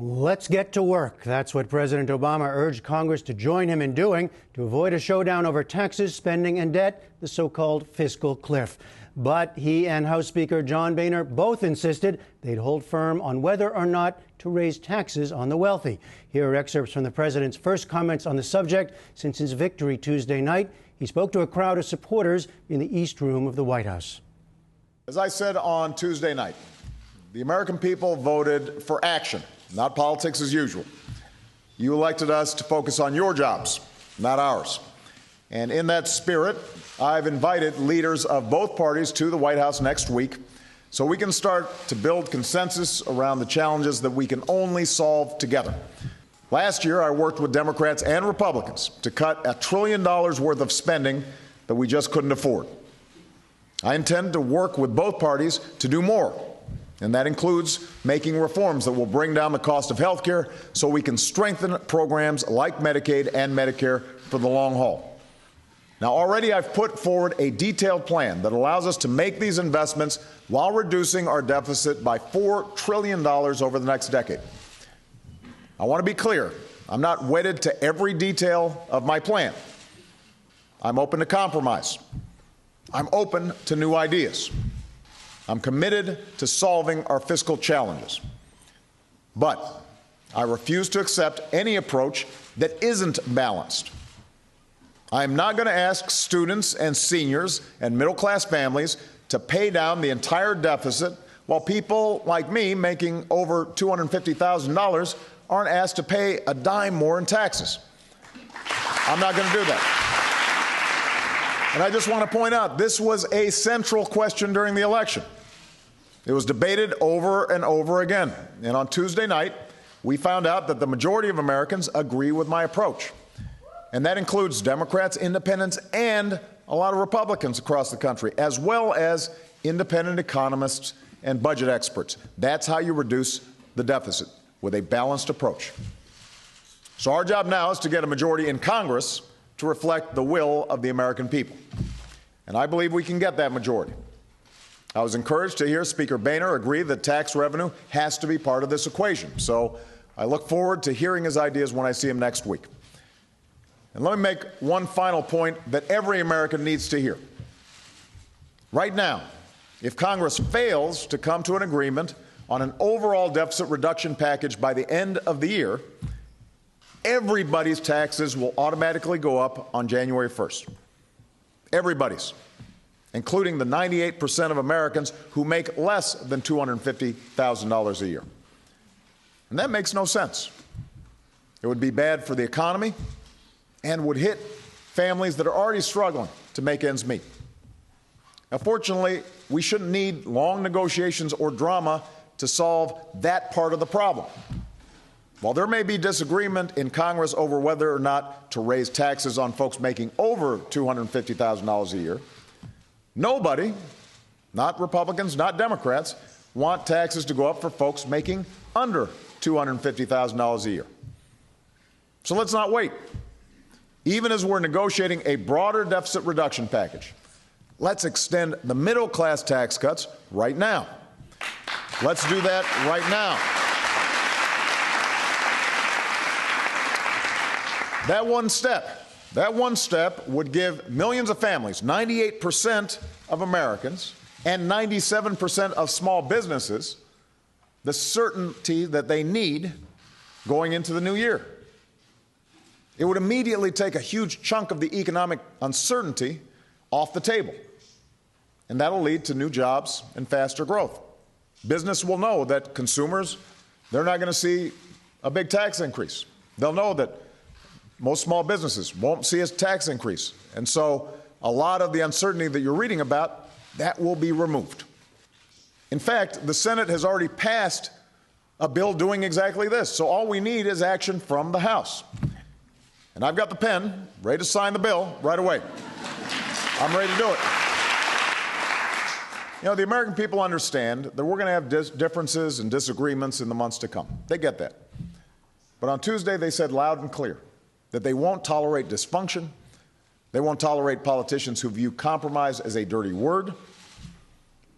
Let's get to work. That's what President Obama urged Congress to join him in doing to avoid a showdown over taxes, spending, and debt, the so-called fiscal cliff. But he and House Speaker John Boehner both insisted they'd hold firm on whether or not to raise taxes on the wealthy. Here are excerpts from the president's first comments on the subject since his victory Tuesday night. He spoke to a crowd of supporters in the East Room of the White House. As I said on Tuesday night, the American people voted for action, not politics as usual. You elected us to focus on your jobs, not ours. And in that spirit, I've invited leaders of both parties to the White House next week so we can start to build consensus around the challenges that we can only solve together. Last year, I worked with Democrats and Republicans to cut $1 trillion worth of spending that we just couldn't afford. I intend to work with both parties to do more, and that includes making reforms that will bring down the cost of health care so we can strengthen programs like Medicaid and Medicare for the long haul. Now, already I've put forward a detailed plan that allows us to make these investments while reducing our deficit by $4 trillion over the next decade. I want to be clear. I'm not wedded to every detail of my plan. I'm open to compromise. I'm open to new ideas. I'm committed to solving our fiscal challenges. But I refuse to accept any approach that isn't balanced. I am not going to ask students and seniors and middle-class families to pay down the entire deficit while people like me making over $250,000 aren't asked to pay a dime more in taxes. I'm not going to do that. And I just want to point out, this was a central question during the election. It was debated over and over again. And on Tuesday night, we found out that the majority of Americans agree with my approach. And that includes Democrats, independents, and a lot of Republicans across the country, as well as independent economists and budget experts. That's how you reduce the deficit, with a balanced approach. So our job now is to get a majority in Congress to reflect the will of the American people. And I believe we can get that majority. I was encouraged to hear Speaker Boehner agree that tax revenue has to be part of this equation. So I look forward to hearing his ideas when I see him next week. And let me make one final point that every American needs to hear. Right now, if Congress fails to come to an agreement on an overall deficit reduction package by the end of the year, everybody's taxes will automatically go up on January 1st. Everybody's, including the 98% of Americans who make less than $250,000 a year. And that makes no sense. It would be bad for the economy and would hit families that are already struggling to make ends meet. Now, fortunately, we shouldn't need long negotiations or drama to solve that part of the problem. While there may be disagreement in Congress over whether or not to raise taxes on folks making over $250,000 a year, nobody, not Republicans, not Democrats, want taxes to go up for folks making under $250,000 a year. So let's not wait. Even as we're negotiating a broader deficit reduction package, let's extend the middle-class tax cuts right now. Let's do that right now. That one step would give millions of families, 98% of Americans, and 97% of small businesses the certainty that they need going into the new year. It would immediately take a huge chunk of the economic uncertainty off the table, and that'll lead to new jobs and faster growth. Business will know that consumers, they're not going to see a big tax increase. They'll know that most small businesses won't see a tax increase. And so a lot of the uncertainty that you're reading about, that will be removed. In fact, the Senate has already passed a bill doing exactly this. So all we need is action from the House. And I've got the pen ready to sign the bill right away. I'm ready to do it. You know, the American people understand that we're going to have differences and disagreements in the months to come. They get that. But on Tuesday, they said loud and clear that they won't tolerate dysfunction. They won't tolerate politicians who view compromise as a dirty word.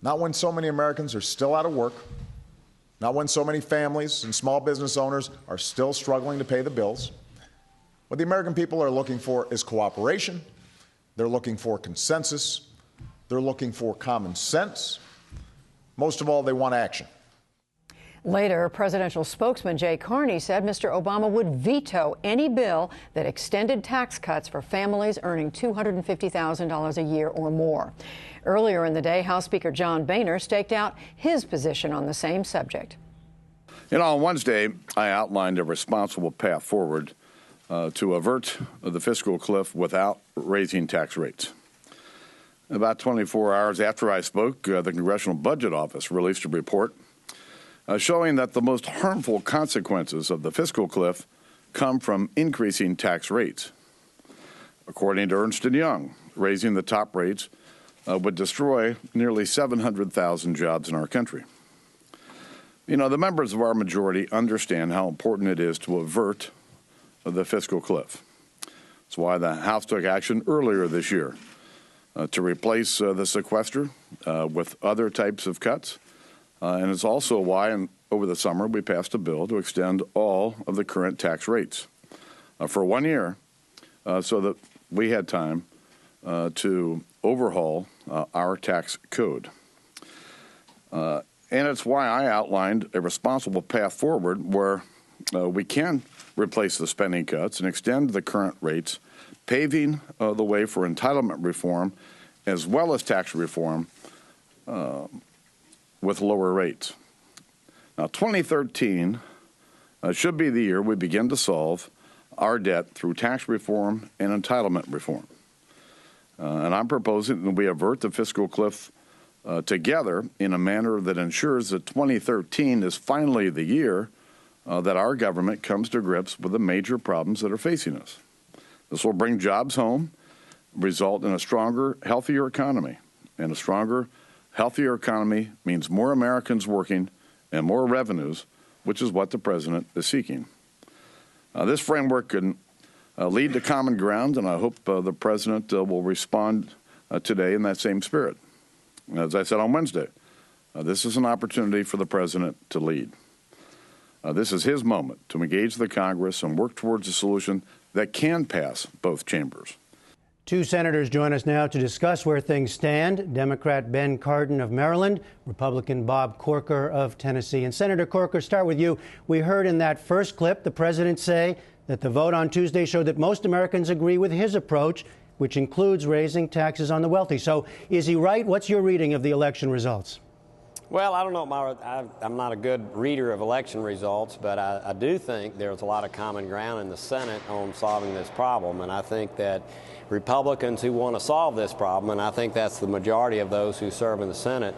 Not when so many Americans are still out of work. not when so many families and small business owners are still struggling to pay the bills. What the American people are looking for is cooperation. They're looking for consensus. They're looking for common sense. Most of all, they want action. Later, presidential spokesman Jay Carney said Mr. Obama would veto any bill that extended tax cuts for families earning $250,000 a year or more. Earlier in the day, House Speaker John Boehner staked out his position on the same subject. On Wednesday, I outlined a responsible path forward to avert the fiscal cliff without raising tax rates. About 24 hours after I spoke, the Congressional Budget Office released a report showing that the most harmful consequences of the fiscal cliff come from increasing tax rates. According to Ernst & Young, raising the top rates would destroy nearly 700,000 jobs in our country. The members of our majority understand how important it is to avert the fiscal cliff. That's why the House took action earlier this year to replace the sequester with other types of cuts. And it's also why, over the summer, we passed a bill to extend all of the current tax rates for 1 year so that we had time to overhaul our tax code. And it's why I outlined a responsible path forward where we can replace the spending cuts and extend the current rates, paving the way for entitlement reform as well as tax reform with lower rates. Now, 2013 should be the year we begin to solve our debt through tax reform and entitlement reform. And I'm proposing that we avert the fiscal cliff together in a manner that ensures that 2013 is finally the year that our government comes to grips with the major problems that are facing us. This will bring jobs home, result in a stronger, healthier economy. And a stronger, healthier economy means more Americans working and more revenues, which is what the president is seeking. This framework can lead to common ground, and I hope the president will respond today in that same spirit. As I said on Wednesday, this is an opportunity for the president to lead. This is his moment to engage the Congress and work towards a solution that can pass both chambers. Two senators join us now to discuss where things stand. Democrat Ben Cardin of Maryland, Republican Bob Corker of Tennessee. And Senator Corker, start with you. We heard in that first clip the president say that the vote on Tuesday showed that most Americans agree with his approach, which includes raising taxes on the wealthy. So is he right? What's your reading of the election results? Well, I don't know. I'm not a good reader of election results, but I do think there's a lot of common ground in the Senate on solving this problem. And I think that Republicans who want to solve this problem, and I think that's the majority of those who serve in the Senate,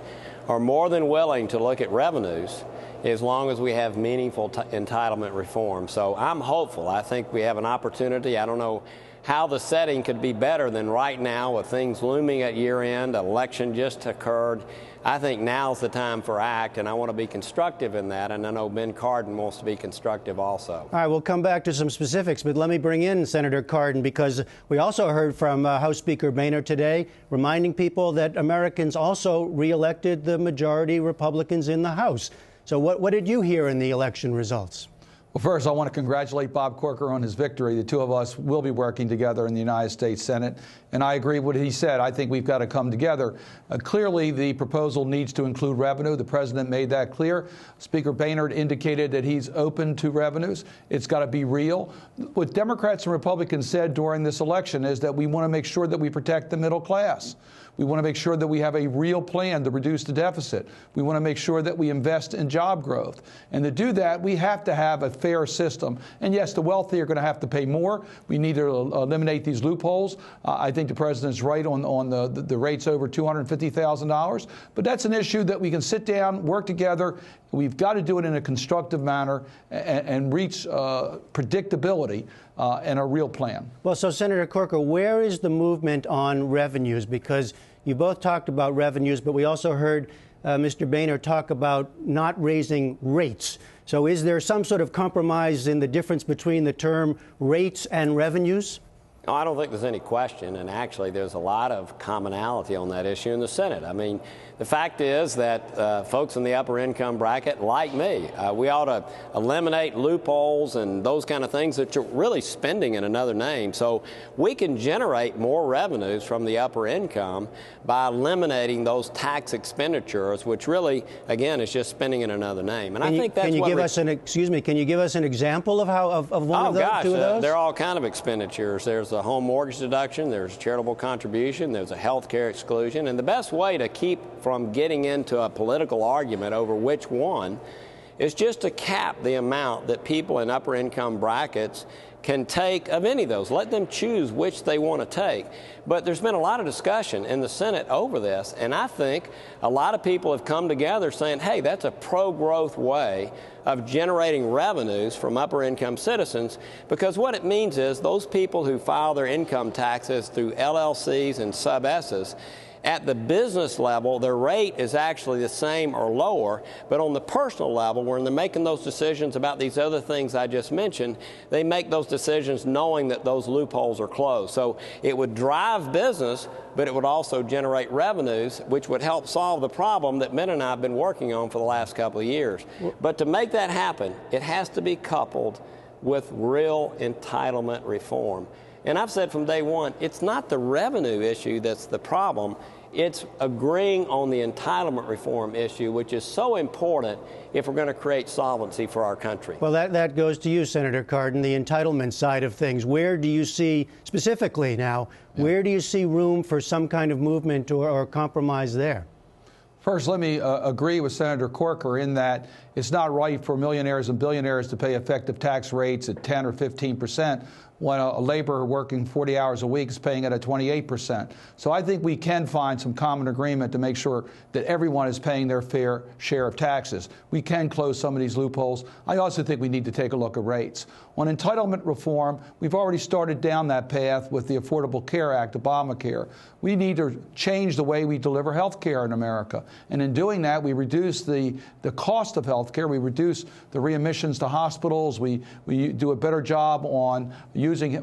are more than willing to look at revenues as long as we have meaningful entitlement reform. So I'm hopeful. I think we have an opportunity. I don't know how the setting could be better than right now with things looming at year end, an election just occurred. I think now's the time for act, and I want to be constructive in that, and I know Ben Cardin wants to be constructive also. All right, we'll come back to some specifics, but let me bring in Senator Cardin, because we also heard from House Speaker Boehner today reminding people that Americans also reelected the majority Republicans in the House. So what did you hear in the election results? Well, first, I want to congratulate Bob Corker on his victory. The two of us will be working together in the United States Senate. And I agree with what he said. I think we've got to come together. Clearly, the proposal needs to include revenue. The president made that clear. Speaker Boehner indicated that he's open to revenues. It's got to be real. What Democrats and Republicans said during this election is that we want to make sure that we protect the middle class. We want to make sure that we have a real plan to reduce the deficit. We want to make sure that we invest in job growth. And to do that, we have to have a fair system. And yes, the wealthy are going to have to pay more. We need to eliminate these loopholes. I think the president's right on the rates over $250,000. But that's an issue that we can sit down, work together. We've got to do it in a constructive manner and reach predictability and a real plan. Well, so Senator Corker, where is the movement on revenues? Because you both talked about revenues, but we also heard Mr. Boehner talk about not raising rates. So is there some sort of compromise in the difference between the term rates and revenues? No, I don't think there's any question, and actually there's a lot of commonality on that issue in the Senate. I mean, the fact is that folks in the upper income bracket, like me, we ought to eliminate loopholes and those kind of things that you're really spending in another name. So we can generate more revenues from the upper income by eliminating those tax expenditures, which really, again, is just spending in another name. And I think that's Can you give us an example of how of one of those? Gosh, two of those? There are all kind of expenditures. There's a home mortgage deduction, there's charitable contribution, there's a health care exclusion, and the best way to keep from getting into a political argument over which one is just to cap the amount that people in upper income brackets can take of any of those. Let them choose which they want to take. But there's been a lot of discussion in the Senate over this, and I think a lot of people have come together saying, hey, that's a pro-growth way of generating revenues from upper income citizens, because what it means is those people who file their income taxes through LLCs and sub-S's, at the business level, their rate is actually the same or lower, but on the personal level, when they're making those decisions about these other things I just mentioned, they make those decisions knowing that those loopholes are closed. So it would drive business, but it would also generate revenues, which would help solve the problem that Ben and I have been working on for the last couple of years. But to make that happen, it has to be coupled with real entitlement reform. And I've said from day one, it's not the revenue issue that's the problem. It's agreeing on the entitlement reform issue, which is so important if we're going to create solvency for our country. Well, that goes to you, Senator Cardin, the entitlement side of things. Where do you see, specifically now, where do you see room for some kind of movement or compromise there? First, let me agree with Senator Corker in that it's not right for millionaires and billionaires to pay effective tax rates at 10 or 15%. When a laborer working 40 hours a week is paying it at 28%. So I think we can find some common agreement to make sure that everyone is paying their fair share of taxes. We can close some of these loopholes. I also think we need to take a look at rates. On entitlement reform, we've already started down that path with the Affordable Care Act, Obamacare. We need to change the way we deliver health care in America. And in doing that, we reduce the cost of health care. We reduce the readmissions to hospitals. We do a better job on using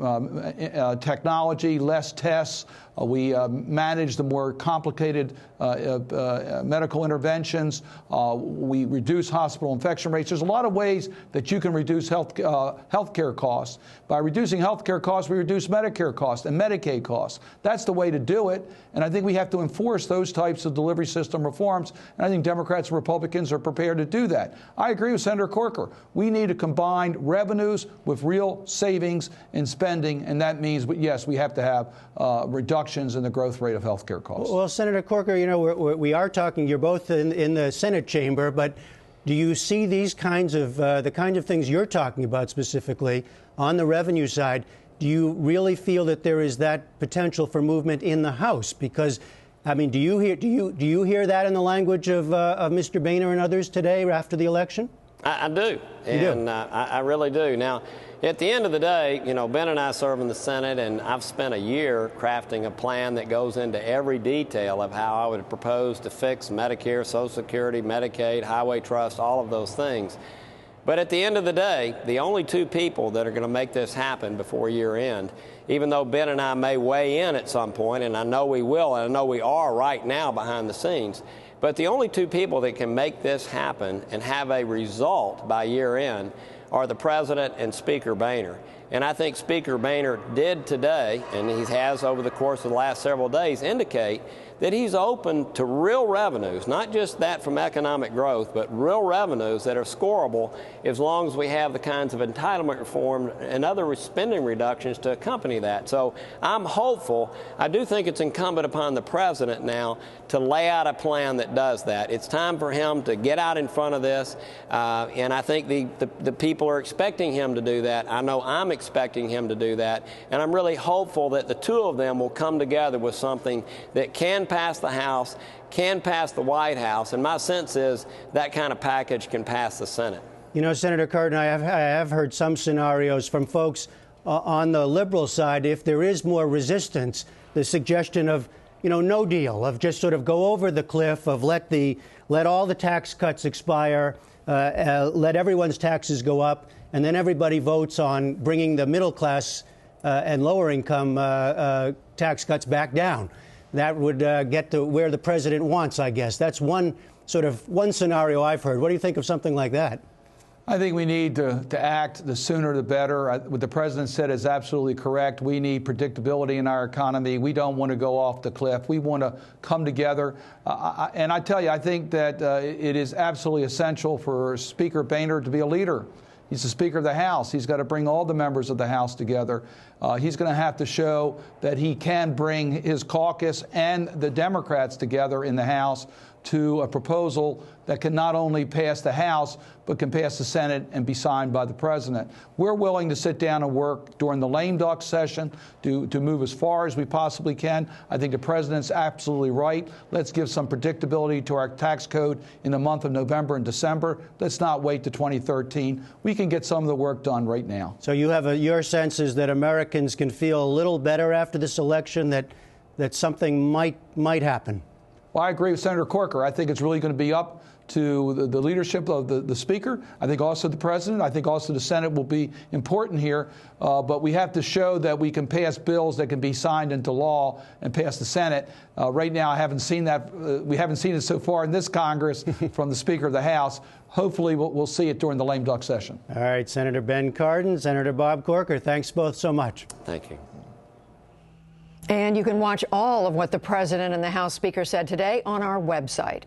technology, less tests. We manage the more complicated medical interventions. We reduce hospital infection rates. There's a lot of ways that you can reduce health care costs. By reducing health care costs, we reduce Medicare costs and Medicaid costs. That's the way to do it. And I think we have to enforce those types of delivery system reforms. And I think Democrats and Republicans are prepared to do that. I agree with Senator Corker. We need to combine revenues with real savings in spending. And that means, yes, we have to have reductions in the growth rate of health care costs. Well, Senator Corker, you know, we are talking, you're both in the Senate chamber, but do you see these kinds of, the kinds of things you're talking about specifically on the revenue side? Do you really feel that there is that potential for movement in the House? Because, I mean, do you hear that in the language of Mr. Boehner and others today after the election? I do, and I really do. Now, at the end of the day, you know, Ben and I serve in the Senate, and I've spent a year crafting a plan that goes into every detail of how I would propose to fix Medicare, Social Security, Medicaid, Highway Trust, all of those things. But at the end of the day, the only two people that are going to make this happen before year end, even though Ben and I may weigh in at some point, and I know we will, and I know we are right now behind the scenes, but the only two people that can make this happen and have a result by year end are the President and Speaker Boehner. And I think Speaker Boehner did today, and he has over the course of the last several days, indicate that he's open to real revenues, not just that from economic growth, but real revenues that are scorable as long as we have the kinds of entitlement reform and other spending reductions to accompany that. So I'm hopeful. I do think it's incumbent upon the President now to lay out a plan that does that. It's time for him to get out in front of this, and I think the people are expecting him to do that. I know I'm expecting him to do that, and I'm really hopeful that the two of them will come together with something that can pass the House, can pass the White House, and my sense is that kind of package can pass the Senate. You know, Senator Cardin, I have heard some scenarios from folks on the liberal side, if there is more resistance, the suggestion of, you know, no deal, of just sort of go over the cliff, of let all the tax cuts expire, let everyone's taxes go up, and then everybody votes on bringing the middle class and lower income tax cuts back down. That would get to where the president wants, I guess. That's one scenario I've heard. What do you think of something like that? I think we need to act. The sooner the better. What the president said is absolutely correct. We need predictability in our economy. We don't want to go off the cliff. We want to come together. And I tell you, I think that it is absolutely essential for Speaker Boehner to be a leader. He's the Speaker of the House. He's got to bring all the members of the House together. He's going to have to show that he can bring his caucus and the Democrats together in the House to a proposal that can not only pass the House, but can pass the Senate and be signed by the president. We're willing to sit down and work during the lame duck session to move as far as we possibly can. I think the president's absolutely right. Let's give some predictability to our tax code in the month of November and December. Let's not wait to 2013. We can get some of the work done right now. So you have your sense is that Americans can feel a little better after this election, that something might happen? Well, I agree with Senator Corker. I think it's really going to be up to the leadership of the Speaker. I think also the President. I think also the Senate will be important here. But we have to show that we can pass bills that can be signed into law and pass the Senate. Right now, I haven't seen that. We haven't seen it so far in this Congress from the Speaker of the House. Hopefully, we'll see it during the lame duck session. All right, Senator Ben Cardin, Senator Bob Corker, thanks both so much. Thank you. And you can watch all of what the president and the House Speaker said today on our website.